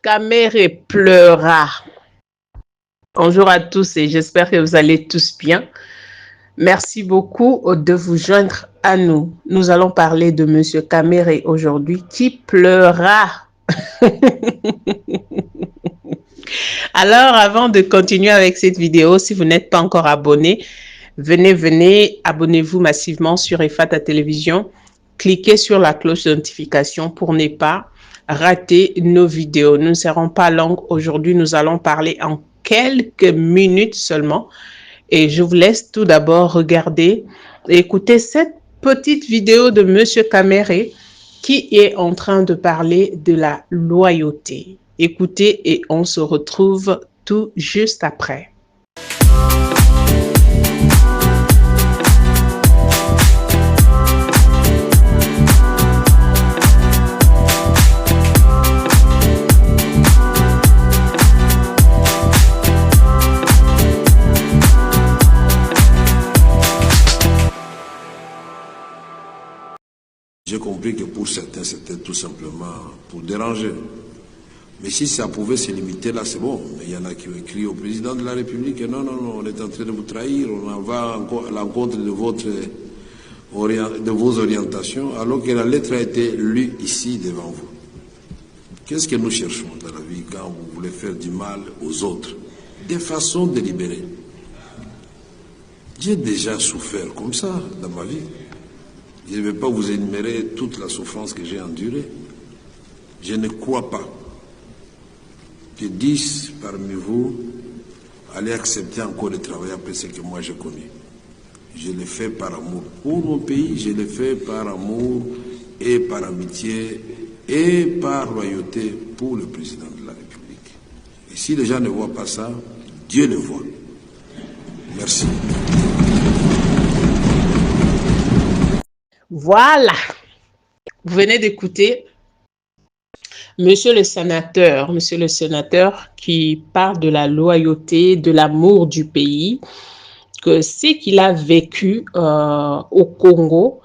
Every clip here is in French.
Kamere pleura. Bonjour à tous et j'espère que vous allez tous bien. Merci beaucoup de vous joindre à nous. Nous allons parler de Monsieur Kamere aujourd'hui qui pleura. Alors, avant de continuer avec cette vidéo, si vous n'êtes pas encore abonné, venez, abonnez-vous massivement sur EFATA Télévision. Cliquez sur la cloche de notification pour ne pas rater nos vidéos. Nous ne serons pas longues. Aujourd'hui, nous allons parler en quelques minutes seulement. Et je vous laisse tout d'abord regarder et écouter cette petite vidéo de Monsieur Kamere qui est en train de parler de la loyauté. Écoutez et on se retrouve tout juste après. J'ai compris que pour certains, c'était tout simplement pour déranger. Mais si ça pouvait se limiter là, c'est bon. Mais il y en a qui ont écrit au président de la République, non, on est en train de vous trahir, on va à l'encontre de vos orientations, alors que la lettre a été lue ici devant vous. Qu'est-ce que nous cherchons dans la vie quand vous voulez faire du mal aux autres? De façon délibérée. J'ai déjà souffert comme ça dans ma vie. Je ne vais pas vous énumérer toute la souffrance que j'ai endurée. Je ne crois pas que 10 parmi vous allaient accepter encore de travailler après ce que moi j'ai connu. Je l'ai fait par amour pour mon pays, je l'ai fait par amour et par amitié et par loyauté pour le président de la République. Et si les gens ne voient pas ça, Dieu le voit. Merci. Voilà, vous venez d'écouter Monsieur le sénateur qui parle de la loyauté, de l'amour du pays, que ce qu'il a vécu au Congo,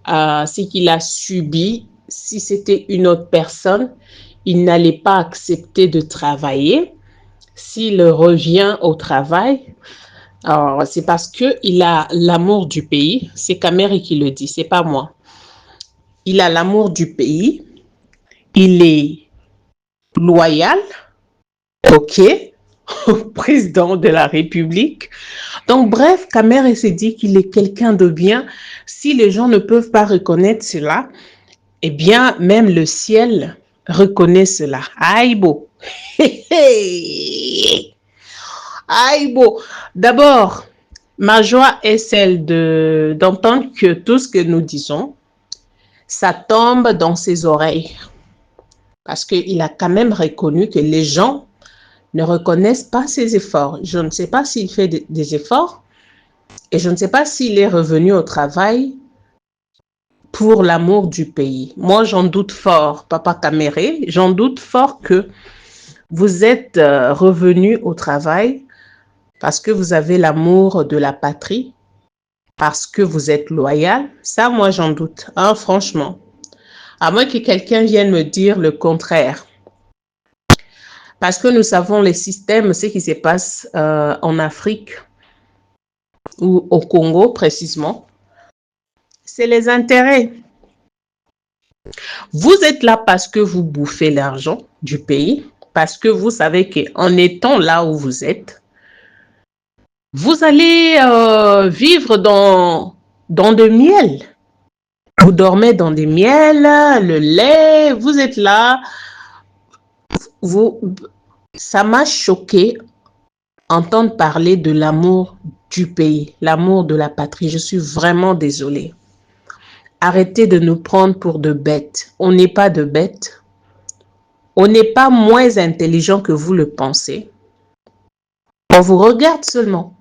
ce qu'il a subi, si c'était une autre personne, il n'allait pas accepter de travailler. S'il revient au travail, c'est parce qu'il a l'amour du pays. C'est Kamere qui le dit, c'est pas moi. Il a l'amour du pays. Il est loyal, ok, au président de la République. Donc, bref, Kamere s'est dit qu'il est quelqu'un de bien. Si les gens ne peuvent pas reconnaître cela, eh bien, même le ciel reconnaît cela. Aïbo. Aïbo. D'abord, ma joie est celle d'entendre que tout ce que nous disons, ça tombe dans ses oreilles. Parce qu'il a quand même reconnu que les gens ne reconnaissent pas ses efforts. Je ne sais pas s'il fait des efforts et je ne sais pas s'il est revenu au travail pour l'amour du pays. Moi, j'en doute fort, Papa Kamere, j'en doute fort que vous êtes revenu au travail parce que vous avez l'amour de la patrie, parce que vous êtes loyal. Ça, moi, j'en doute, hein, franchement. À moins que quelqu'un vienne me dire le contraire. Parce que nous savons les systèmes, ce qui se passe en Afrique ou au Congo précisément, c'est les intérêts. Vous êtes là parce que vous bouffez l'argent du pays, parce que vous savez qu'en étant là où vous êtes, vous allez vivre dans de miel. Vous dormez dans des miels, le lait, vous êtes là. Ça m'a choqué entendre parler de l'amour du pays, l'amour de la patrie. Je suis vraiment désolée. Arrêtez de nous prendre pour de bêtes. On n'est pas de bêtes. On n'est pas moins intelligent que vous le pensez. On vous regarde seulement.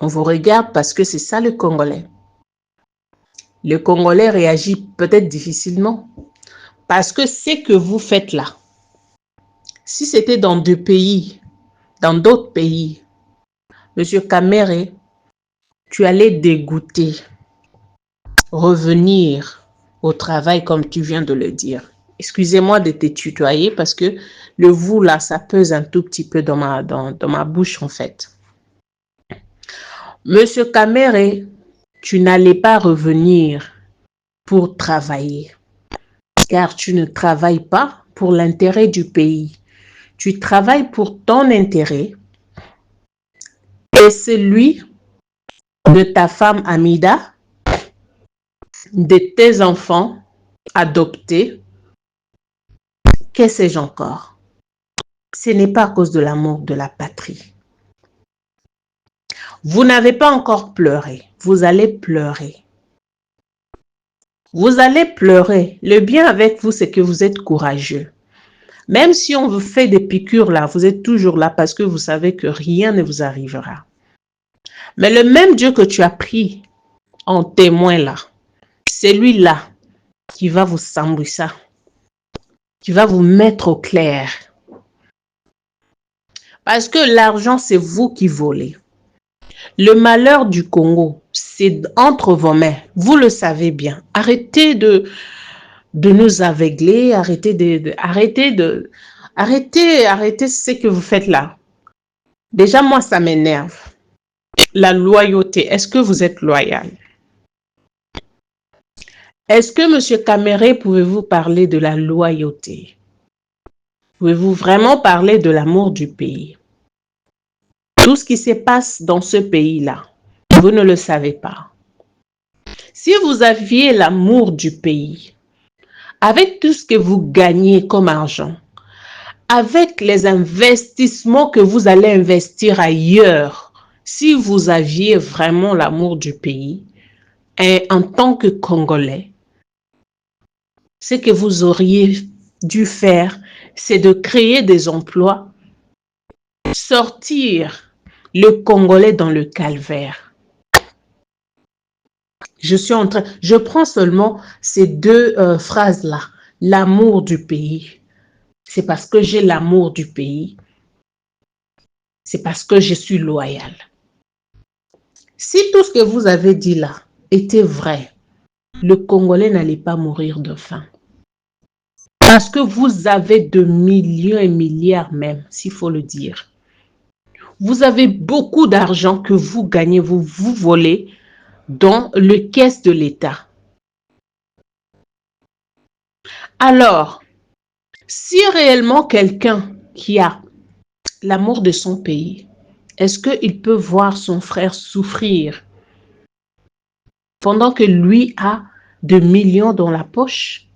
On vous regarde parce que c'est ça le Congolais. Le Congolais réagit peut-être difficilement parce que ce que vous faites là, si c'était dans d'autres pays, Monsieur Kamere, tu allais dégoûter, revenir au travail comme tu viens de le dire. Excusez-moi de te tutoyer parce que le vous là, ça pèse un tout petit peu dans ma bouche en fait. Monsieur Kamere, tu n'allais pas revenir pour travailler, car tu ne travailles pas pour l'intérêt du pays. Tu travailles pour ton intérêt et celui de ta femme Amida, de tes enfants adoptés, que sais-je encore. Ce n'est pas à cause de l'amour de la patrie. Vous n'avez pas encore pleuré, vous allez pleurer. Vous allez pleurer. Le bien avec vous, c'est que vous êtes courageux. Même si on vous fait des piqûres là, vous êtes toujours là parce que vous savez que rien ne vous arrivera. Mais le même Dieu que tu as pris en témoin là, c'est lui-là qui va vous sembler ça, qui va vous mettre au clair. Parce que l'argent, c'est vous qui volez. Le malheur du Congo, c'est entre vos mains. Vous le savez bien. Arrêtez de nous aveugler, arrêtez ce que vous faites là. Déjà, moi, ça m'énerve. La loyauté, est-ce que vous êtes loyal? Est-ce que, Monsieur Kamere, pouvez-vous parler de la loyauté? Pouvez-vous vraiment parler de l'amour du pays? Tout ce qui se passe dans ce pays-là, vous ne le savez pas. Si vous aviez l'amour du pays, avec tout ce que vous gagnez comme argent, avec les investissements que vous allez investir ailleurs, si vous aviez vraiment l'amour du pays, et en tant que Congolais, ce que vous auriez dû faire, c'est de créer des emplois, sortir le Congolais dans le calvaire. Je prends seulement ces deux phrases-là. L'amour du pays. C'est parce que j'ai l'amour du pays. C'est parce que je suis loyal. Si tout ce que vous avez dit là était vrai, le Congolais n'allait pas mourir de faim. Parce que vous avez de millions et milliards même, s'il faut le dire. Vous avez beaucoup d'argent que vous gagnez, vous volez dans le caisse de l'État. Alors, si réellement quelqu'un qui a l'amour de son pays, est-ce qu'il peut voir son frère souffrir pendant que lui a de millions dans la poche?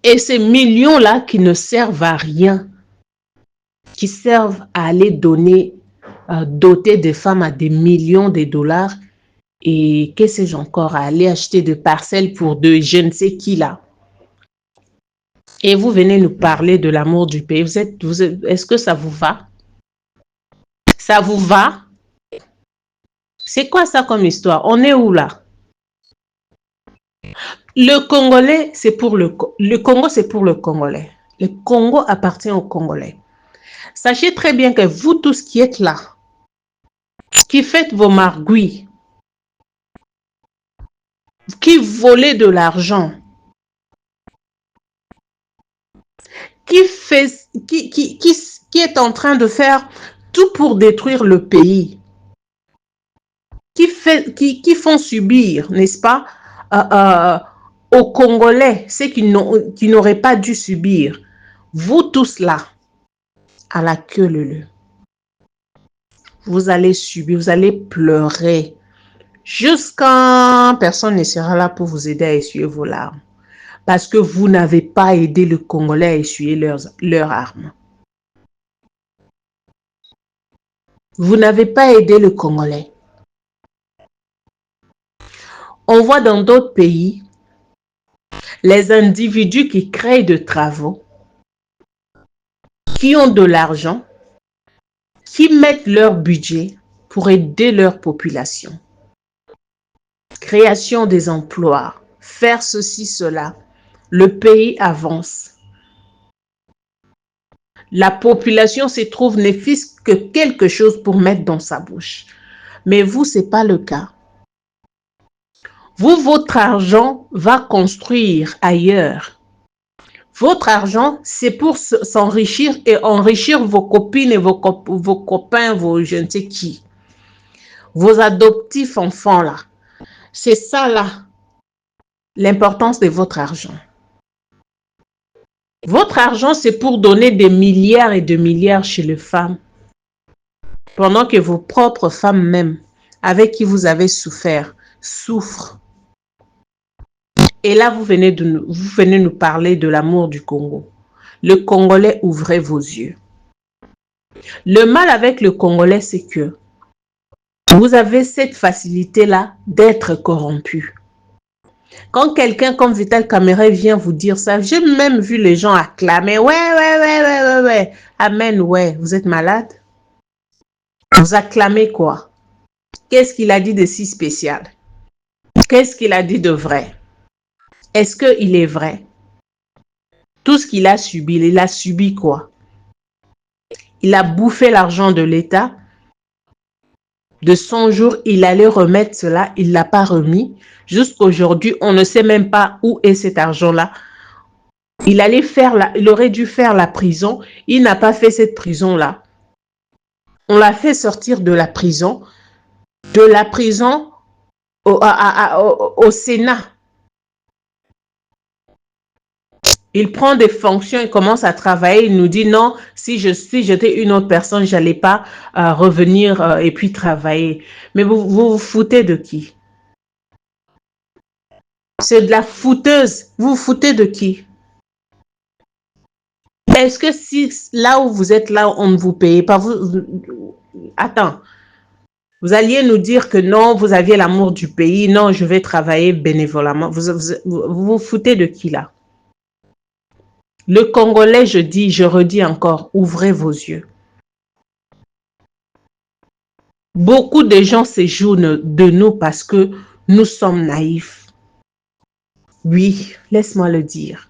Et ces millions-là qui ne servent à rien, qui servent à aller doter des femmes à des millions de dollars et que sais-je encore, à aller acheter des parcelles pour de je ne sais qui là. Et vous venez nous parler de l'amour du pays. Est-ce que ça vous va? Ça vous va? C'est quoi ça comme histoire? On est où là? Le Congolais, c'est pour le Congo, c'est pour le Congolais. Le Congo appartient aux Congolais. Sachez très bien que vous tous qui êtes là, qui faites vos margouilles, qui volez de l'argent, qui est en train de faire tout pour détruire le pays, qui font subir, n'est-ce pas, aux Congolais, ceux qui n'auraient pas dû subir. Vous tous là, à la queue leu, vous allez subir, vous allez pleurer, jusqu'à personne ne sera là pour vous aider à essuyer vos larmes. Parce que vous n'avez pas aidé le Congolais à essuyer leurs armes. Vous n'avez pas aidé le Congolais. On voit dans d'autres pays les individus qui créent de travaux, qui ont de l'argent, qui mettent leur budget pour aider leur population. Création des emplois, faire ceci, cela. Le pays avance. La population se trouve ne fût-ce que quelque chose pour mettre dans sa bouche. Mais vous, ce n'est pas le cas. Vous, votre argent va construire ailleurs Votre argent, c'est pour s'enrichir et enrichir vos copines et vos copains, vos je ne sais qui. Vos adoptifs enfants là. C'est ça là, l'importance de votre argent. Votre argent, c'est pour donner des milliards et de milliards chez les femmes. Pendant que vos propres femmes même, avec qui vous avez souffert, souffrent. Et là, vous venez nous parler de l'amour du Congo. Le Congolais, ouvrez vos yeux. Le mal avec le Congolais, c'est que vous avez cette facilité-là d'être corrompu. Quand quelqu'un comme Vital Kamerhe vient vous dire ça, j'ai même vu les gens acclamer. Ouais. Amen, ouais. Vous êtes malade? Vous acclamez quoi? Qu'est-ce qu'il a dit de si spécial? Qu'est-ce qu'il a dit de vrai? Est-ce qu'il est vrai? Tout ce qu'il a subi, il a subi quoi? Il a bouffé l'argent de l'État. De 100 jours, il allait remettre cela, il ne l'a pas remis. Jusqu'aujourd'hui, on ne sait même pas où est cet argent-là. Il aurait dû faire la prison. Il n'a pas fait cette prison-là. On l'a fait sortir de la prison. De la prison au Sénat. Il prend des fonctions, il commence à travailler, il nous dit non, si j'étais une autre personne, je n'allais pas revenir et puis travailler. Mais vous foutez de qui? C'est de la fouteuse. Vous vous foutez de qui? Est-ce que si là où vous êtes là, on ne vous paye pas, attends, vous alliez nous dire que non, vous aviez l'amour du pays, non, je vais travailler bénévolement. Vous foutez de qui là? Le Congolais, je redis encore, ouvrez vos yeux. Beaucoup de gens séjournent de nous parce que nous sommes naïfs. Oui, laisse-moi le dire.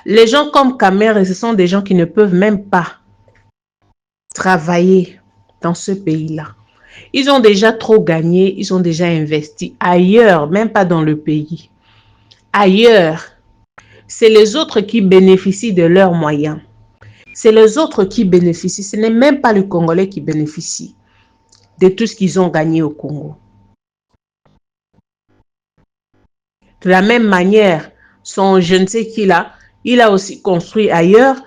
Les gens comme Kamerhe, ce sont des gens qui ne peuvent même pas travailler dans ce pays-là. Ils ont déjà trop gagné, ils ont déjà investi ailleurs, même pas dans le pays. Ailleurs, c'est les autres qui bénéficient de leurs moyens. C'est les autres qui bénéficient. Ce n'est même pas le Congolais qui bénéficie de tout ce qu'ils ont gagné au Congo. De la même manière, son je ne sais qui là, il a aussi construit ailleurs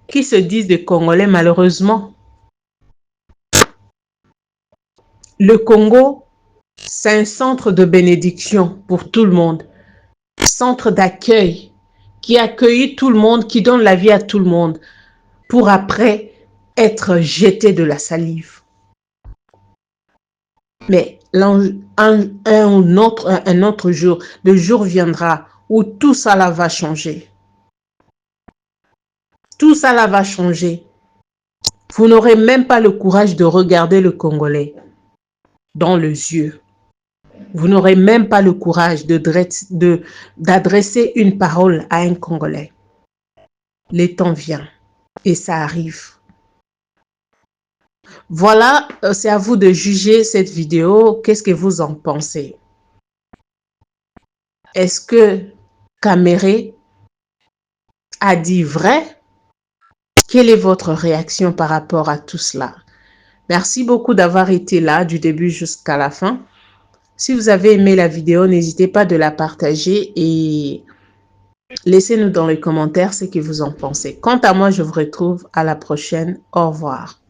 qui se disent des Congolais malheureusement. Le Congo, c'est un centre de bénédiction pour tout le monde. Centre d'accueil qui accueille tout le monde, qui donne la vie à tout le monde pour après être jeté de la salive. Mais un autre jour, le jour viendra où tout ça là va changer. Tout ça là va changer. Vous n'aurez même pas le courage de regarder le Congolais dans les yeux. Vous n'aurez même pas le courage d'adresser une parole à un Congolais. Le temps vient et ça arrive. Voilà, c'est à vous de juger cette vidéo. Qu'est-ce que vous en pensez? Est-ce que Kamerhe a dit vrai? Quelle est votre réaction par rapport à tout cela? Merci beaucoup d'avoir été là du début jusqu'à la fin. Si vous avez aimé la vidéo, n'hésitez pas de la partager et laissez-nous dans les commentaires ce que vous en pensez. Quant à moi, je vous retrouve à la prochaine. Au revoir.